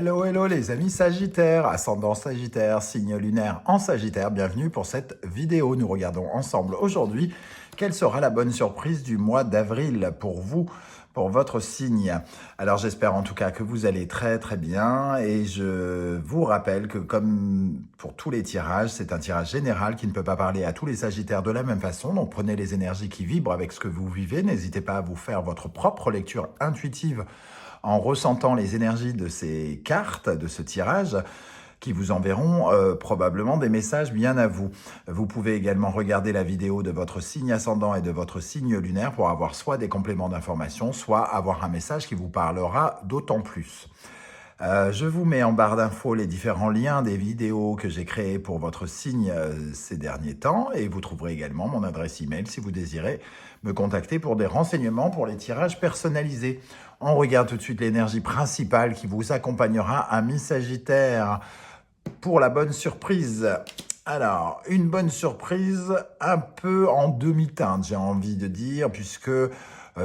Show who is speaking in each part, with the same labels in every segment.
Speaker 1: Hello, hello les amis Sagittaires, ascendant Sagittaire, signe lunaire en Sagittaire, bienvenue pour cette vidéo. Nous regardons ensemble aujourd'hui quelle sera la bonne surprise du mois d'avril pour vous, pour votre signe. Alors j'espère en tout cas que vous allez très très bien et je vous rappelle que comme pour tous les tirages, c'est un tirage général qui ne peut pas parler à tous les Sagittaires de la même façon. Donc prenez les énergies qui vibrent avec ce que vous vivez, n'hésitez pas à vous faire votre propre lecture intuitive en ressentant les énergies de ces cartes, de ce tirage, qui vous enverront probablement des messages bien à vous. Vous pouvez également regarder la vidéo de votre signe ascendant et de votre signe lunaire pour avoir soit des compléments d'information, soit avoir un message qui vous parlera d'autant plus. Je vous mets en barre d'infos les différents liens des vidéos que j'ai créées pour votre signe ces derniers temps et vous trouverez également mon adresse email si vous désirez me contacter pour des renseignements pour les tirages personnalisés. On regarde tout de suite l'énergie principale qui vous accompagnera, amis Sagittaire, pour la bonne surprise. Alors, une bonne surprise un peu en demi-teinte, j'ai envie de dire, puisque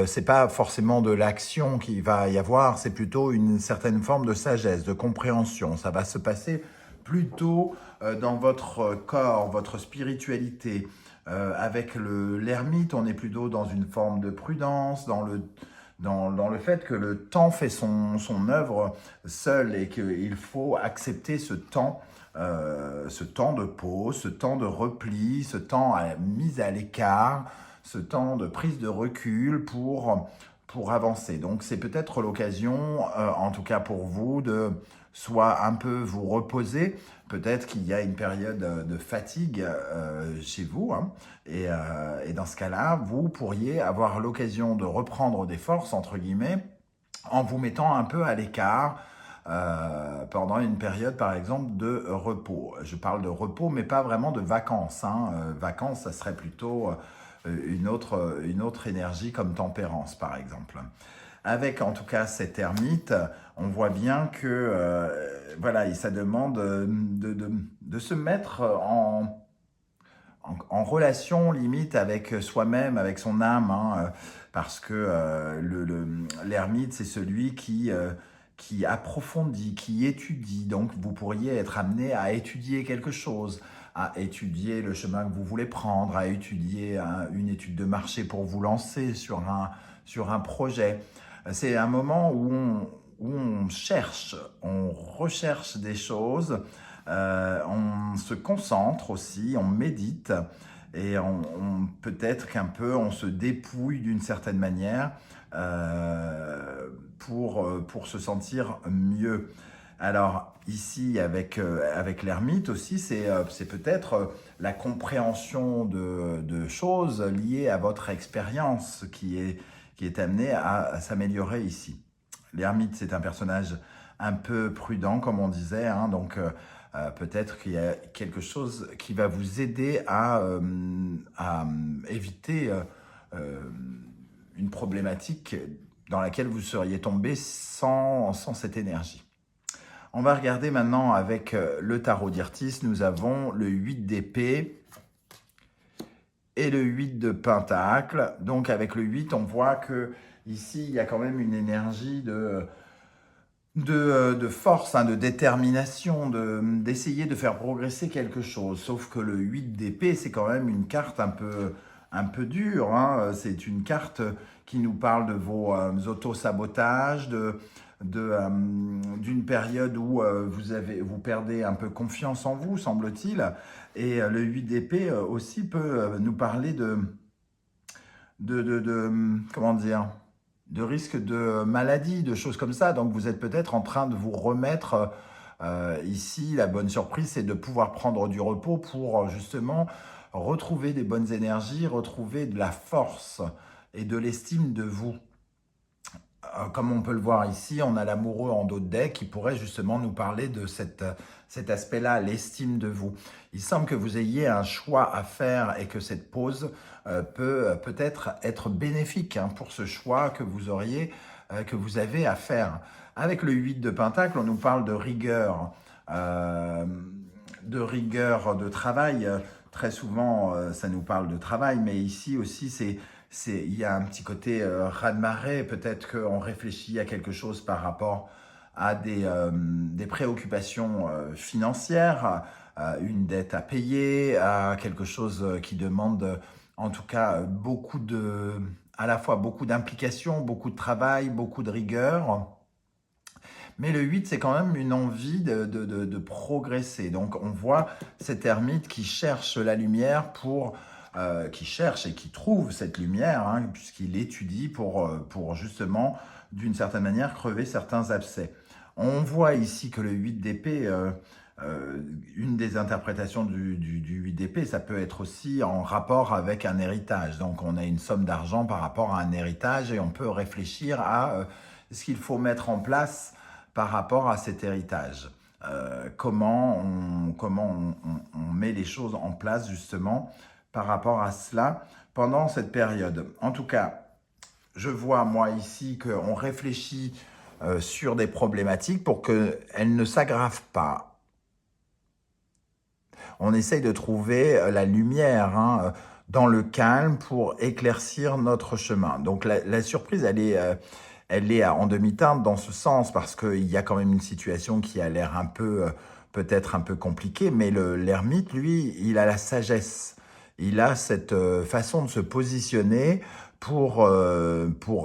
Speaker 1: c'est pas forcément de l'action qu'il va y avoir, c'est plutôt une certaine forme de sagesse, de compréhension. Ça va se passer plutôt dans votre corps, votre spiritualité. Avec l'ermite, on est plutôt dans une forme de prudence, dans le fait que le temps fait son œuvre seul et qu'il faut accepter ce temps de pause, ce temps de repli, ce temps mis à l'écart, ce temps de prise de recul pour avancer. Donc c'est peut-être l'occasion, en tout cas pour vous, de soit un peu vous reposer. Peut-être qu'il y a une période de fatigue chez vous. Hein, et dans ce cas-là, vous pourriez avoir l'occasion de reprendre des forces, entre guillemets, en vous mettant un peu à l'écart pendant une période, par exemple, de repos. Je parle de repos, mais pas vraiment de vacances. Hein. Vacances, ça serait plutôt une autre énergie comme tempérance, par exemple. Avec en tout cas cette ermite, on voit bien que voilà, ça demande de se mettre en relation limite avec soi-même, avec son âme, hein, parce que l'ermite, c'est celui qui approfondit, qui étudie. Donc vous pourriez être amené à étudier quelque chose, à étudier le chemin que vous voulez prendre, à étudier une étude de marché pour vous lancer sur un projet. C'est un moment où on cherche, on recherche des choses, on se concentre aussi, on médite et peut-être qu'un peu on se dépouille d'une certaine manière pour se sentir mieux. Alors ici avec l'ermite aussi, c'est peut-être la compréhension de choses liées à votre expérience qui est amenée à s'améliorer ici. L'ermite, c'est un personnage un peu prudent, comme on disait, hein, donc peut-être qu'il y a quelque chose qui va vous aider à éviter une problématique dans laquelle vous seriez tombé sans cette énergie. On va regarder maintenant avec le tarot d'Irtis. Nous avons le 8 d'épée et le 8 de pentacle. Donc avec le 8, on voit que ici, il y a quand même une énergie de force, hein, de détermination, d'essayer de faire progresser quelque chose. Sauf que le 8 d'épée, c'est quand même une carte un peu dure. Hein. C'est une carte qui nous parle de vos auto-sabotages, d'une période où vous perdez un peu confiance en vous, semble-t-il. Et le 8 d'épée aussi peut nous parler comment dire, de risque de maladie, de choses comme ça. Donc vous êtes peut-être en train de vous remettre ici. La bonne surprise, c'est de pouvoir prendre du repos pour justement retrouver des bonnes énergies, retrouver de la force et de l'estime de vous. Comme on peut le voir ici, on a l'amoureux en dos de deck qui pourrait justement nous parler de cet aspect-là, l'estime de vous. Il semble que vous ayez un choix à faire et que cette pause peut-être être bénéfique hein, pour ce choix que vous avez à faire. Avec le 8 de Pentacle, on nous parle de rigueur de travail. Très souvent, ça nous parle de travail, mais ici aussi, il y a un petit côté raz-de-marée. Peut-être qu'on réfléchit à quelque chose par rapport à des préoccupations financières, une dette à payer, à quelque chose qui demande en tout cas à la fois beaucoup d'implication, beaucoup de travail, beaucoup de rigueur. Mais le 8, c'est quand même une envie de progresser. Donc on voit cet ermite qui cherche la lumière qui cherche et qui trouve cette lumière, hein, puisqu'il étudie pour justement, d'une certaine manière, crever certains abcès. On voit ici que le 8 d'épée, une des interprétations du 8 d'épée, ça peut être aussi en rapport avec un héritage. Donc on a une somme d'argent par rapport à un héritage et on peut réfléchir à ce qu'il faut mettre en place par rapport à cet héritage. Comment on met les choses en place justement par rapport à cela pendant cette période. En tout cas, je vois moi ici qu'on réfléchit sur des problématiques pour qu'elles ne s'aggravent pas. On essaye de trouver la lumière, hein, dans le calme pour éclaircir notre chemin. Donc la surprise, elle est en demi-teinte dans ce sens parce qu'il y a quand même une situation qui a l'air un peu, peut-être un peu compliquée, mais l'ermite, lui, il a la sagesse. Il a cette façon de se positionner pour,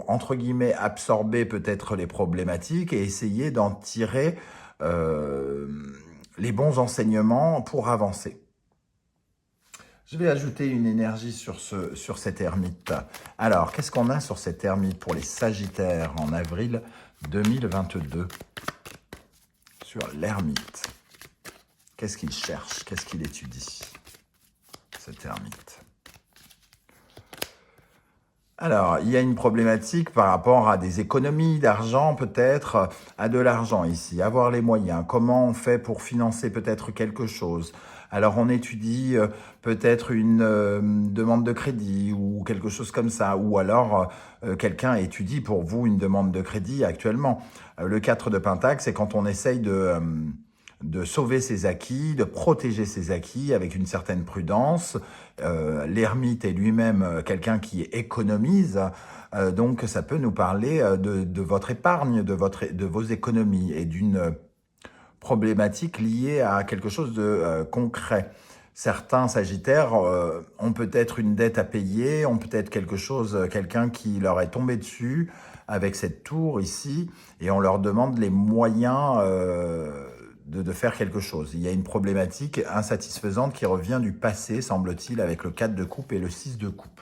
Speaker 1: entre guillemets, absorber peut-être les problématiques et essayer d'en tirer euh, les bons enseignements pour avancer. Je vais ajouter une énergie sur cette ermite. Alors, qu'est-ce qu'on a sur cette ermite pour les Sagittaires en avril 2022 sur l'ermite? Qu'est-ce qu'il cherche? Qu'est-ce qu'il étudie, cette ermite? Alors, il y a une problématique par rapport à des économies d'argent, peut-être, à de l'argent ici, avoir les moyens. Comment on fait pour financer peut-être quelque chose? Alors, on étudie peut-être une demande de crédit ou quelque chose comme ça. Ou alors, quelqu'un étudie pour vous une demande de crédit actuellement. Le 4 de Pentacle, c'est quand on essaye de sauver ses acquis, de protéger ses acquis avec une certaine prudence. L'ermite est lui-même quelqu'un qui économise, donc ça peut nous parler de votre épargne, de vos économies et d'une problématique liée à quelque chose de concret. Certains Sagittaires ont peut-être une dette à payer, ont peut-être quelqu'un qui leur est tombé dessus avec cette tour ici, et on leur demande les moyens de faire quelque chose. Il y a une problématique insatisfaisante qui revient du passé, semble-t-il, avec le 4 de coupe et le 6 de coupe.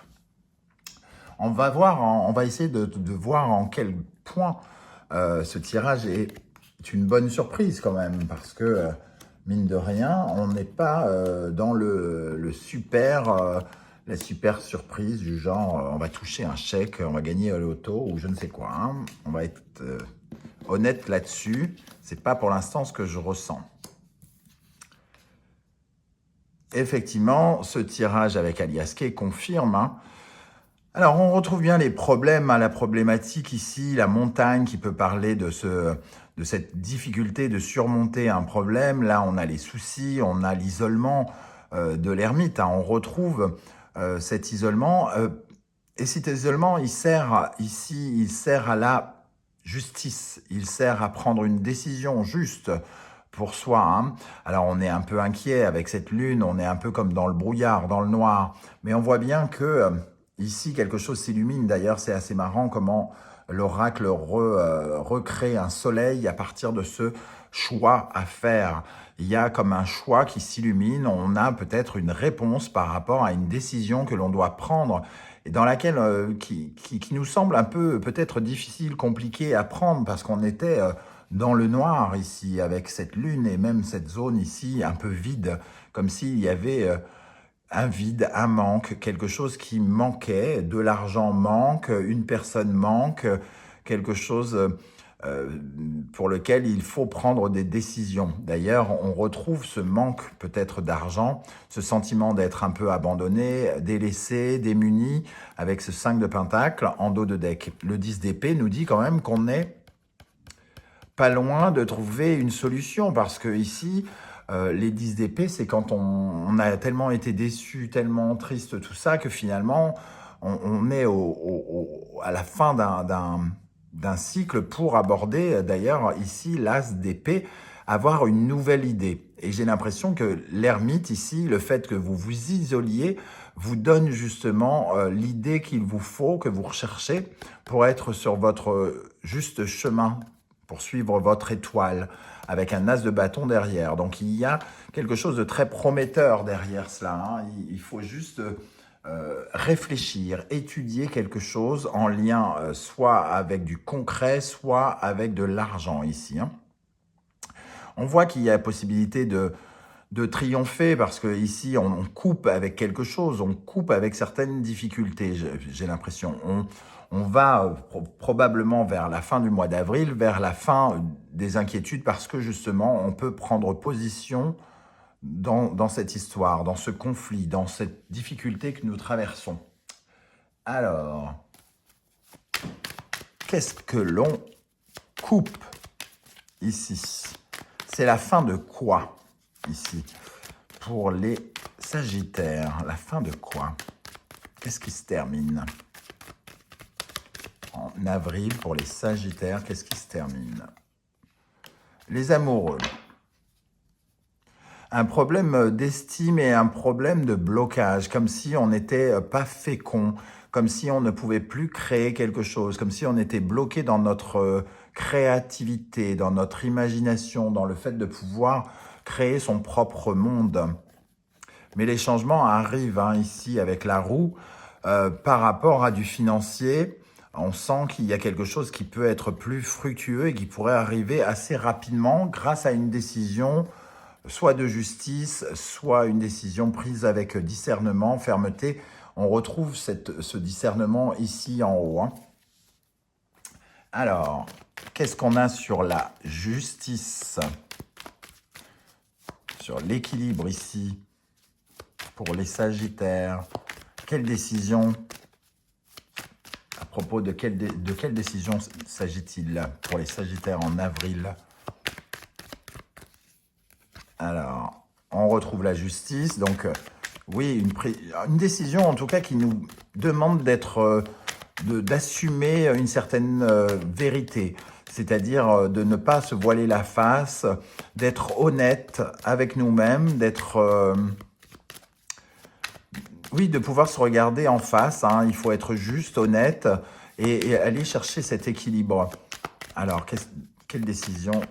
Speaker 1: On va essayer de voir en quel point ce tirage est une bonne surprise quand même, parce que, mine de rien, on n'est pas dans la super surprise du genre on va toucher un chèque, on va gagner à l'auto ou je ne sais quoi. Hein. On va être honnête là-dessus, c'est pas pour l'instant ce que je ressens. Effectivement, ce tirage avec Aliasquet confirme. Hein. Alors, on retrouve bien les problèmes, hein, la problématique ici, la montagne qui peut parler de cette difficulté de surmonter un problème. Là, on a les soucis, on a l'isolement de l'ermite. Hein. On retrouve cet isolement. Et cet isolement, il sert à la justice. Il sert à prendre une décision juste pour soi. Hein. Alors, on est un peu inquiet avec cette lune, on est un peu comme dans le brouillard, dans le noir. Mais on voit bien que ici, quelque chose s'illumine. D'ailleurs, c'est assez marrant comment l'oracle recrée un soleil à partir de ce choix à faire. Il y a comme un choix qui s'illumine. On a peut-être une réponse par rapport à une décision que l'on doit prendre et dans laquelle qui nous semble un peu peut-être difficile, compliqué à prendre parce qu'on était dans le noir ici avec cette lune et même cette zone ici un peu vide, comme s'il y avait un vide, un manque, quelque chose qui manquait, de l'argent manque, une personne manque, quelque chose pour lequel il faut prendre des décisions. D'ailleurs, on retrouve ce manque peut-être d'argent, ce sentiment d'être un peu abandonné, délaissé, démuni, avec ce 5 de Pentacle en dos de deck. Le 10 d'épée nous dit quand même qu'on n'est pas loin de trouver une solution, parce que ici, les 10 d'épée, c'est quand on a tellement été déçu, tellement triste, tout ça, que finalement, on est à la fin d'un cycle pour aborder, d'ailleurs, ici, l'as d'épée, avoir une nouvelle idée. Et j'ai l'impression que l'ermite, ici, le fait que vous vous isoliez, vous donne justement l'idée qu'il vous faut, que vous recherchez, pour être sur votre juste chemin, pour suivre votre étoile, avec un as de bâton derrière. Donc il y a quelque chose de très prometteur derrière cela, hein. Il faut juste réfléchir, étudier quelque chose en lien soit avec du concret, soit avec de l'argent ici, hein. On voit qu'il y a possibilité de triompher parce que ici on coupe avec quelque chose, on coupe avec certaines difficultés, j'ai l'impression. On va probablement vers la fin du mois d'avril, vers la fin des inquiétudes parce que justement on peut prendre position dans cette histoire, dans ce conflit, dans cette difficulté que nous traversons. Alors, qu'est-ce que l'on coupe ici? C'est la fin de quoi ici? Pour les Sagittaires, la fin de quoi? Qu'est-ce qui se termine? En avril, pour les Sagittaires, qu'est-ce qui se termine? Les amoureux. Un problème d'estime et un problème de blocage, comme si on n'était pas fécond, comme si on ne pouvait plus créer quelque chose, comme si on était bloqué dans notre créativité, dans notre imagination, dans le fait de pouvoir créer son propre monde. Mais les changements arrivent hein, ici avec la roue. Par rapport à du financier, on sent qu'il y a quelque chose qui peut être plus fructueux et qui pourrait arriver assez rapidement grâce à une décision soit de justice, soit une décision prise avec discernement, fermeté. On retrouve ce discernement ici en haut, hein. Alors, qu'est-ce qu'on a sur la justice? Sur l'équilibre ici, pour les Sagittaires. Quelle décision? À propos de quelle décision s'agit-il pour les Sagittaires en avril? Alors, on retrouve la justice. Donc, oui, une décision en tout cas qui nous demande d'assumer une certaine vérité. C'est-à-dire de ne pas se voiler la face, d'être honnête avec nous-mêmes, oui, de pouvoir se regarder en face, hein. Il faut être juste, honnête et aller chercher cet équilibre. Alors, quelle décision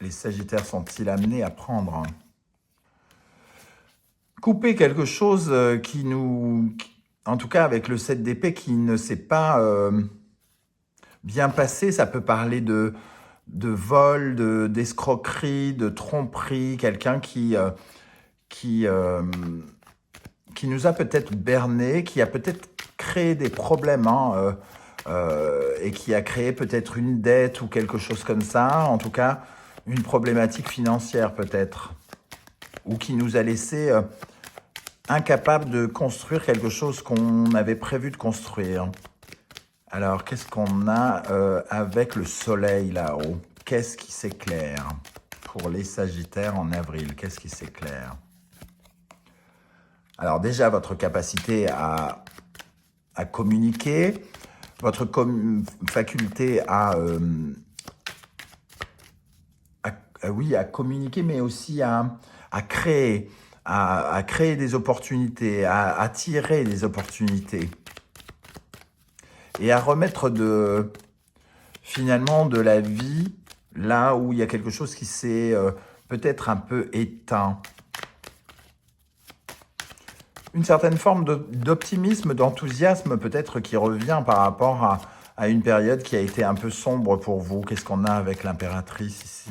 Speaker 1: les Sagittaires sont-ils amenés à prendre? Couper quelque chose en tout cas avec le 7 d'épée, qui ne s'est pas bien passé. Ça peut parler de vol, d'escroquerie, de tromperie, quelqu'un qui nous a peut-être berné, qui a peut-être créé des problèmes, hein, et qui a créé peut-être une dette ou quelque chose comme ça, en tout cas une problématique financière peut-être, ou qui nous a laissé incapables de construire quelque chose qu'on avait prévu de construire. Alors, qu'est-ce qu'on a avec le soleil là-haut? Qu'est-ce qui s'éclaire pour les Sagittaires en avril? Qu'est-ce qui s'éclaire? Alors déjà, votre capacité à communiquer, votre faculté oui, à communiquer, mais aussi à créer, à créer des opportunités, à attirer des opportunités et à remettre finalement de la vie là où il y a quelque chose qui s'est peut-être un peu éteint. Une certaine forme d'optimisme, d'enthousiasme peut-être qui revient par rapport à une période qui a été un peu sombre pour vous. Qu'est-ce qu'on a avec l'impératrice ici?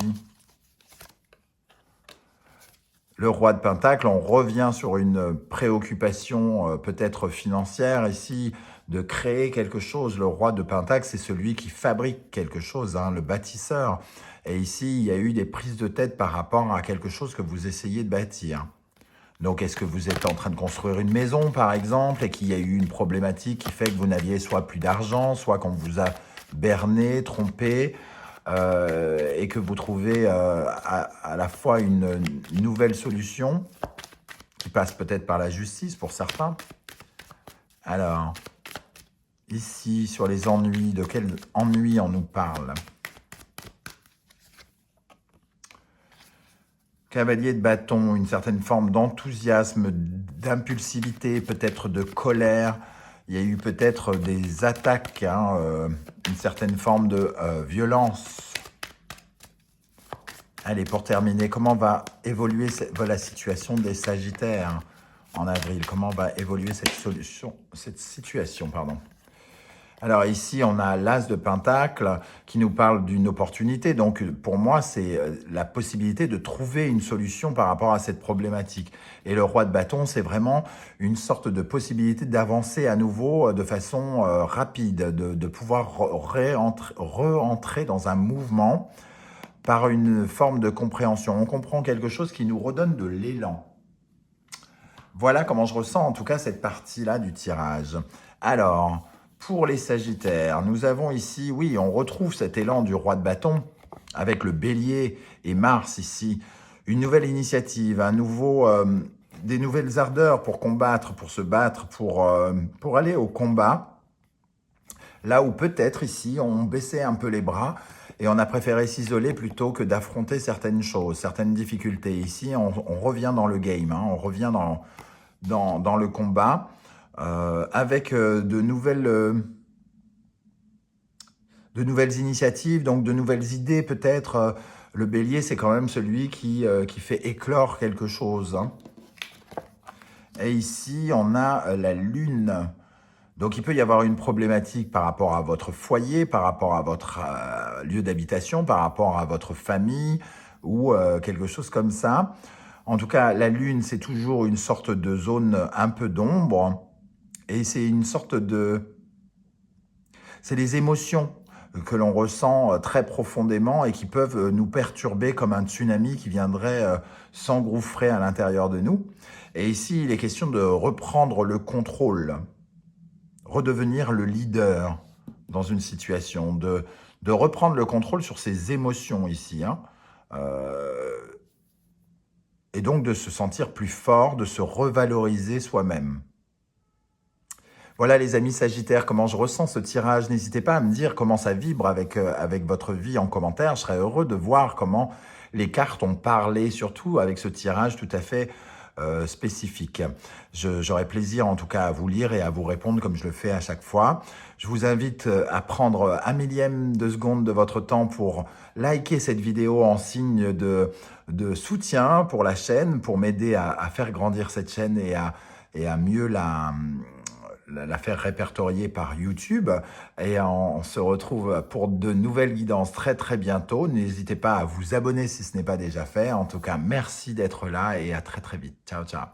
Speaker 1: Le roi de Pentacle, on revient sur une préoccupation peut-être financière ici, de créer quelque chose. Le roi de Pentacle, c'est celui qui fabrique quelque chose, hein, le bâtisseur. Et ici, il y a eu des prises de tête par rapport à quelque chose que vous essayez de bâtir. Donc, est-ce que vous êtes en train de construire une maison, par exemple, et qu'il y a eu une problématique qui fait que vous n'aviez soit plus d'argent, soit qu'on vous a berné, trompé, et que vous trouvez à la fois une nouvelle solution, qui passe peut-être par la justice pour certains. Alors, Ici, sur les ennuis, de quel ennui on nous parle? Cavalier de bâton, une certaine forme d'enthousiasme, d'impulsivité, peut-être de colère. Il y a eu peut-être des attaques, hein, une certaine forme de violence. Allez, pour terminer, comment va évoluer la situation des Sagittaires en avril? Comment va évoluer cette situation, pardon? Alors ici, on a l'As de Pentacle qui nous parle d'une opportunité. Donc pour moi, c'est la possibilité de trouver une solution par rapport à cette problématique. Et le Roi de Bâton, c'est vraiment une sorte de possibilité d'avancer à nouveau de façon rapide, de pouvoir re-entrer dans un mouvement par une forme de compréhension. On comprend quelque chose qui nous redonne de l'élan. Voilà comment je ressens en tout cas cette partie-là du tirage. Alors, pour les Sagittaires, nous avons ici, oui, on retrouve cet élan du Roi de Bâton avec le Bélier et Mars ici. Une nouvelle initiative, des nouvelles ardeurs pour combattre, pour se battre, pour aller au combat. Là où peut-être ici, on baissait un peu les bras et on a préféré s'isoler plutôt que d'affronter certaines choses, certaines difficultés. Ici, on revient dans le game, hein, on revient dans le combat avec de nouvelles initiatives, donc de nouvelles idées peut-être. Le Bélier, c'est quand même celui qui fait éclore quelque chose, hein. Et ici, on a la Lune. Donc, il peut y avoir une problématique par rapport à votre foyer, par rapport à votre lieu d'habitation, par rapport à votre famille ou quelque chose comme ça. En tout cas, la Lune, c'est toujours une sorte de zone un peu d'ombre. Et c'est une sorte de... C'est les émotions que l'on ressent très profondément et qui peuvent nous perturber comme un tsunami qui viendrait s'engouffrer à l'intérieur de nous. Et ici, il est question de reprendre le contrôle, redevenir le leader dans une situation, de reprendre le contrôle sur ses émotions ici, hein. Et donc de se sentir plus fort, de se revaloriser soi-même. Voilà les amis Sagittaires, comment je ressens ce tirage. N'hésitez pas à me dire comment ça vibre avec votre vie en commentaire. Je serais heureux de voir comment les cartes ont parlé, surtout avec ce tirage tout à fait spécifique. J'aurai plaisir en tout cas à vous lire et à vous répondre comme je le fais à chaque fois. Je vous invite à prendre un millième de seconde de votre temps pour liker cette vidéo en signe de soutien pour la chaîne, pour m'aider à faire grandir cette chaîne et à mieux la faire répertorier par YouTube. Et on se retrouve pour de nouvelles guidances très très bientôt. N'hésitez pas à vous abonner si ce n'est pas déjà fait. En tout cas, merci d'être là et à très très vite. Ciao, ciao.